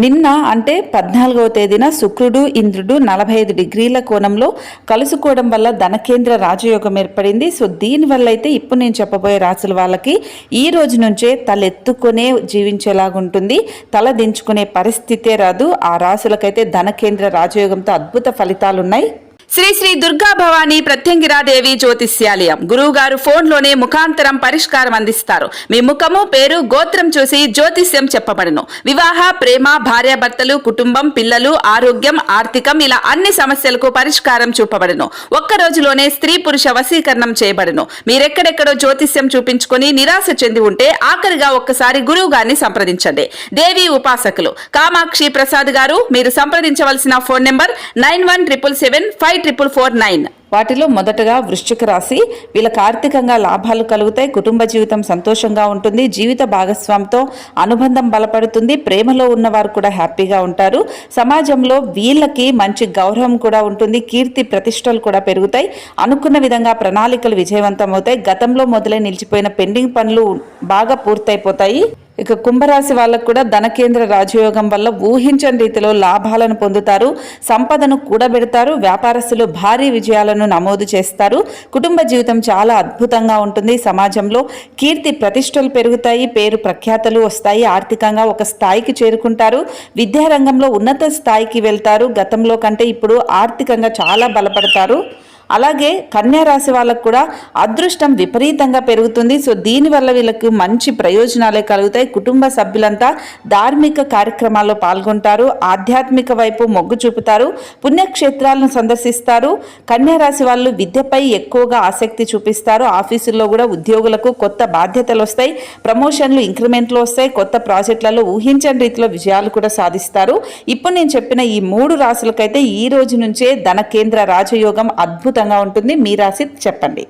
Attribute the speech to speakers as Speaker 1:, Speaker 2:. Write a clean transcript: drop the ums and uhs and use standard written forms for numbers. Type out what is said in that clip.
Speaker 1: నిన్న అంటే 14వ తేదీన శుక్రుడు ఇంద్రుడు 45 డిగ్రీల కోణంలో కలుసుకోవడం వల్ల ధనకేంద్ర రాజయోగం ఏర్పడింది. సో దీనివల్ల అయితే ఇప్పుడు నేను చెప్పబోయే రాశుల వాళ్ళకి ఈ రోజు నుంచే తలెత్తుకునే జీవించేలాగుంటుంది. తల దించుకునే పరిస్థితే రాదు. ఆ రాశులకైతే ధనకేంద్ర రాజయోగంతో అద్భుత ఫలితాలున్నాయి.
Speaker 2: శ్రీ శ్రీ దుర్గా భవానీ ప్రత్యంగిరాదేవి జ్యోతిష్యాలయం గురువు గారు ఫోన్లోనే ముఖాంతరం పరిష్కారం అందిస్తారు. మీ ముఖము, పేరు, గోత్రం చూసి జ్యోతిష్యం చెప్పబడును. వివాహ, ప్రేమ, భార్యాభర్తలు, కుటుంబం, పిల్లలు, ఆరోగ్యం, ఆర్థికం ఇలా అన్ని సమస్యలకు పరిష్కారం చూపబడును. ఒక్క రోజులోనే స్త్రీ పురుష వశీకరణం చేయబడును. మీరెక్కడెక్కడో జ్యోతిష్యం చూపించుకొని నిరాశ చెంది ఉంటే ఆఖరిగా ఒక్కసారి గురువు గారిని సంప్రదించండి. దేవి ఉపాసకులు కామాక్షి ప్రసాద్ గారు. మీరు సంప్రదించవలసిన ఫోన్ నెంబర్ 9177754449.
Speaker 1: వాటిలో మొదటగా వృశ్చిక రాశి. వీళ్ళకి ఆర్థికంగా లాభాలు కలుగుతాయి. కుటుంబ జీవితం సంతోషంగా ఉంటుంది. జీవిత భాగస్వామితో అనుబంధం బలపడుతుంది. ప్రేమలో ఉన్నవారు కూడా హ్యాపీగా ఉంటారు. సమాజంలో వీళ్ళకి మంచి గౌరవం కూడా ఉంటుంది. కీర్తి ప్రతిష్టలు కూడా పెరుగుతాయి. అనుకున్న విధంగా ప్రణాళికలు విజయవంతం అవుతాయి. గతంలో మొదలై నిలిచిపోయిన పెండింగ్ పనులు బాగా పూర్తయిపోతాయి. ఇక కుంభరాశి వాళ్ళకు కూడా ధనకేంద్ర రాజయోగం వల్ల ఊహించని రీతిలో లాభాలను పొందుతారు. సంపదను కూడబెడతారు. వ్యాపారస్తులు భారీ విజయాలను నమోదు చేస్తారు. కుటుంబ జీవితం చాలా అద్భుతంగా ఉంటుంది. సమాజంలో కీర్తి ప్రతిష్టలు పెరుగుతాయి. పేరు ప్రఖ్యాతలు వస్తాయి. ఆర్థికంగా ఒక స్థాయికి చేరుకుంటారు. విద్యారంగంలో ఉన్నత స్థాయికి వెళ్తారు. గతంలో కంటే ఇప్పుడు ఆర్థికంగా చాలా బలపడతారు. అలాగే కన్యా రాశి వాళ్ళకు కూడా అదృష్టం విపరీతంగా పెరుగుతుంది. సో దీనివల్ల వీళ్ళకు మంచి ప్రయోజనాలే కలుగుతాయి. కుటుంబ సభ్యులంతా ధార్మిక కార్యక్రమాల్లో పాల్గొంటారు. ఆధ్యాత్మిక వైపు మొగ్గు చూపుతారు. పుణ్యక్షేత్రాలను సందర్శిస్తారు. కన్యా రాశి వాళ్ళు విద్యపై ఎక్కువగా ఆసక్తి చూపిస్తారు. ఆఫీసుల్లో కూడా ఉద్యోగులకు కొత్త బాధ్యతలు వస్తాయి. ప్రమోషన్లు, ఇంక్రిమెంట్లు వస్తాయి. కొత్త ప్రాజెక్టులలో ఊహించని రీతిలో విజయాలు కూడా సాధిస్తారు. ఇప్పుడు నేను చెప్పిన ఈ 3 రాశులకైతే ఈ రోజు నుంచే ధనకేంద్ర రాజయోగం అద్భుతంగా ఉంటుంది. మీ రాశి చెప్పండి.